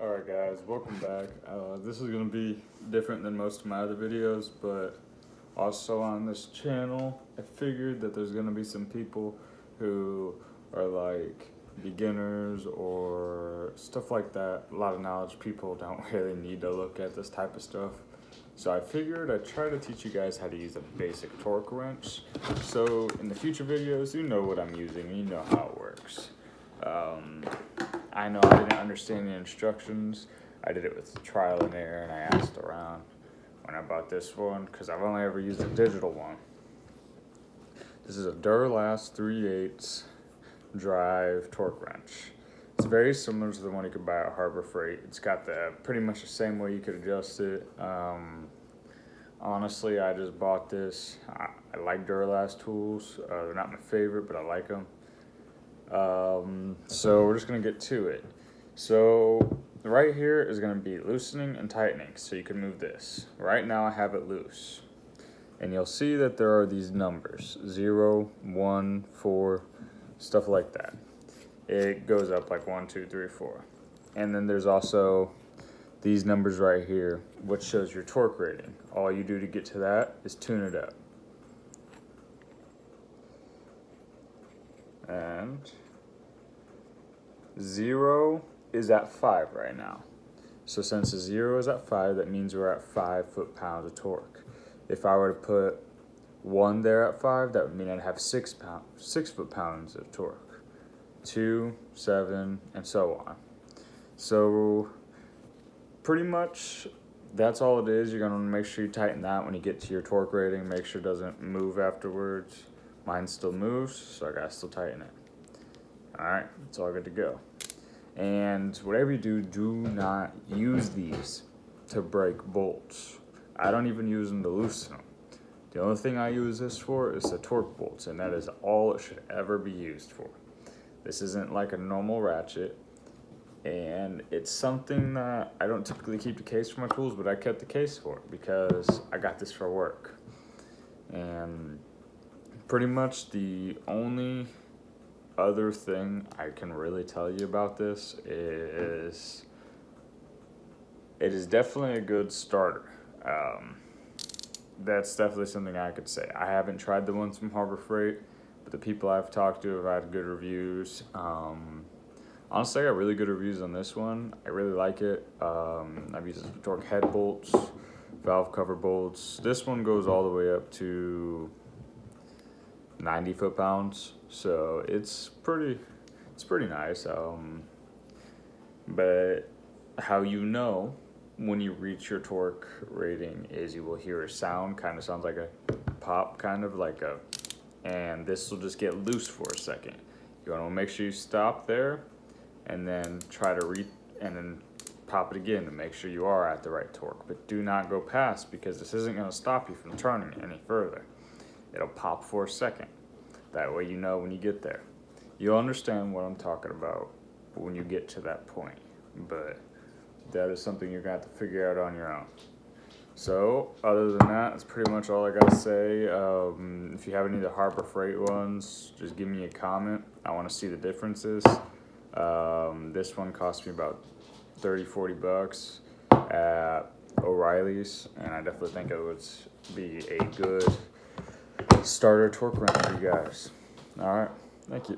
Alright guys, welcome back. This is going to be different than most of my other videos, but also on this channel, I figured that there's going to be some people who are like beginners or stuff like that. A lot of knowledge people don't really need to look at this type of stuff. So I figured I'd try to teach you guys how to use a basic torque wrench. So in the future videos, you know what I'm using, you know how it works. I know I didn't understand the instructions. I did it with trial and error, and I asked around when I bought this one because I've only ever used a digital one. This is a Duralast 3/8 drive torque wrench. It's very similar to the one you could buy at Harbor Freight. It's got pretty much the same way you could adjust it. Honestly, I just bought this. I like Duralast tools. They're not my favorite, but I like them. So we're just gonna get to it. So right here is gonna be loosening and tightening, so you can move this. Right now I have it loose, and you'll see that there are these numbers 0, 1, 4, stuff like that. It goes up like 1, 2, 3, 4, and then there's also these numbers right here, which shows your torque rating. All you do to get to that is tune it up. And 0 is at 5 right now. So since the 0 is at 5, that means we're at 5 foot-pounds of torque. If I were to put 1 there at 5, that would mean I'd have 6 foot-pounds of torque. 2, 7, and so on. So pretty much that's all it is. You're gonna make sure you tighten that when you get to your torque rating. Make sure it doesn't move afterwards. Mine still moves, so I gotta still tighten it. Alright, it's all good to go. And whatever you do, do not use these to break bolts. I don't even use them to loosen them. The only thing I use this for is the torque bolts, and that is all it should ever be used for. This isn't like a normal ratchet, and it's something that I don't typically keep the case for my tools, but I kept the case for it because I got this for work. And pretty much the only other thing I can really tell you about this is it is definitely a good starter. That's definitely something I could say. I haven't tried the ones from Harbor Freight, but the people I've talked to have had good reviews. Honestly, I got really good reviews on this one. I really like it. I've used torque head bolts, valve cover bolts. This one goes all the way up to 90 foot-pounds, so it's pretty nice. But how you know when you reach your torque rating is you will hear a sound, kind of sounds like a pop, and this will just get loose for a second. You want to make sure you stop there, and then try to and then pop it again to make sure you are at the right torque. But do not go past, because this isn't going to stop you from turning it any further. It'll pop for a second. That way you know when you get there. You'll understand what I'm talking about when you get to that point. But that is something you're going to have to figure out on your own. So, other than that, that's pretty much all I got to say. If you have any of the Harbor Freight ones, just give me a comment. I want to see the differences. This one cost me about 30-40 bucks at O'Reilly's, and I definitely think it would be a good starter torque wrench for you guys. All right, thank you.